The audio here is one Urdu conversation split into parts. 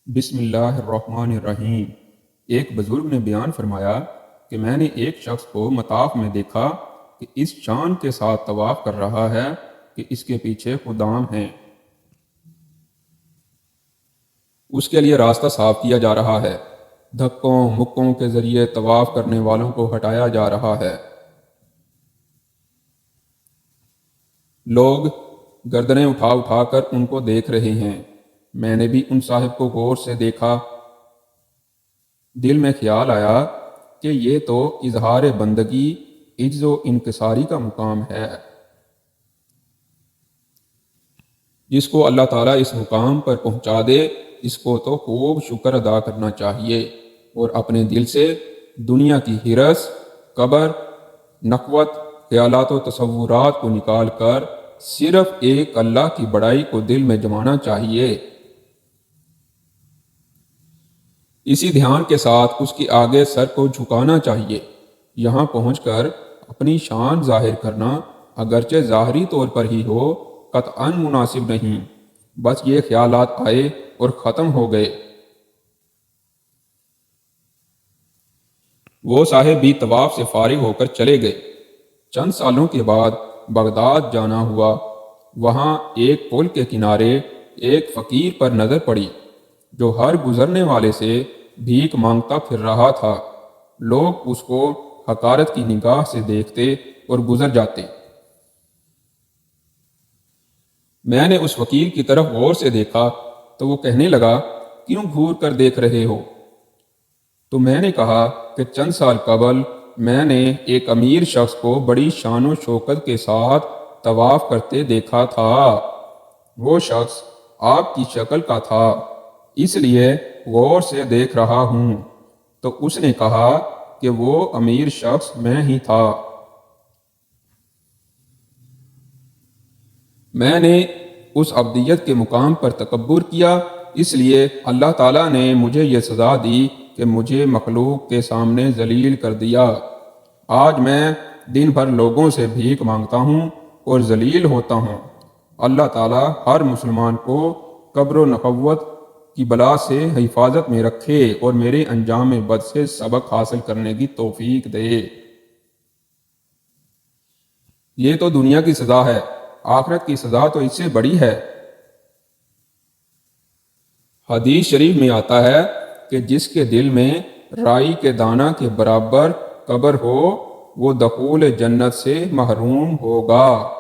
بسم اللہ الرحمن الرحیم۔ ایک بزرگ نے بیان فرمایا کہ میں نے ایک شخص کو مطاف میں دیکھا کہ اس شان کے ساتھ طواف کر رہا ہے کہ اس کے پیچھے خدام ہیں، اس کے لیے راستہ صاف کیا جا رہا ہے، دھکوں مکوں کے ذریعے طواف کرنے والوں کو ہٹایا جا رہا ہے، لوگ گردنیں اٹھا اٹھا کر ان کو دیکھ رہے ہیں۔ میں نے بھی ان صاحب کو غور سے دیکھا، دل میں خیال آیا کہ یہ تو اظہار بندگی، عجز و انکساری کا مقام ہے۔ جس کو اللہ تعالیٰ اس مقام پر پہنچا دے، اس کو تو خوب شکر ادا کرنا چاہیے اور اپنے دل سے دنیا کی ہرس، کبر، نخوت، خیالات و تصورات کو نکال کر صرف ایک اللہ کی بڑائی کو دل میں جمانا چاہیے۔ اسی دھیان کے ساتھ اس کی آگے سر کو جھکانا چاہیے۔ یہاں پہنچ کر اپنی شان ظاہر کرنا اگرچہ ظاہری طور پر ہی ہو قطعاً مناسب نہیں، بس یہ خیالات آئے اور ختم ہو گئے۔ وہ صاحب بھی طواف سے فارغ ہو کر چلے گئے۔ چند سالوں کے بعد بغداد جانا ہوا۔ وہاں ایک پل کے کنارے ایک فقیر پر نظر پڑی جو ہر گزرنے والے سے بھیک مانگتا پھر رہا تھا۔ لوگ اس کو حقارت کی نگاہ سے دیکھتے اور گزر جاتے۔ میں نے اس فقیر کی طرف غور سے دیکھا تو وہ کہنے لگا، کیوں گھور کر دیکھ رہے ہو؟ تو میں نے کہا کہ چند سال قبل میں نے ایک امیر شخص کو بڑی شان و شوکت کے ساتھ طواف کرتے دیکھا تھا۔ وہ شخص آپ کی شکل کا تھا، اس لیے غور سے دیکھ رہا ہوں۔ تو اس نے کہا کہ وہ امیر شخص میں ہی تھا۔ میں نے اس عبدیت کے مقام پر تکبر کیا، اس لیے اللہ تعالیٰ نے مجھے یہ سزا دی کہ مجھے مخلوق کے سامنے ذلیل کر دیا۔ آج میں دن بھر لوگوں سے بھیک مانگتا ہوں اور ذلیل ہوتا ہوں۔ اللہ تعالیٰ ہر مسلمان کو کبر و نخوت کی بلا سے حفاظت میں رکھے اور میرے انجام بد سے سبق حاصل کرنے کی توفیق دے۔ یہ تو دنیا کی سزا ہے، آخرت کی سزا تو اس سے بڑی ہے۔ حدیث شریف میں آتا ہے کہ جس کے دل میں رائی کے دانہ کے برابر کبر ہو وہ دخول جنت سے محروم ہوگا۔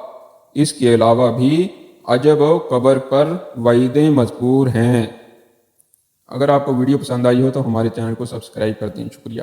اس کے علاوہ بھی عجب و قبر پر وعیدیں مذکور ہیں۔ اگر آپ کو ویڈیو پسند آئی ہو تو ہمارے چینل کو سبسکرائب کر دیں۔ شکریہ۔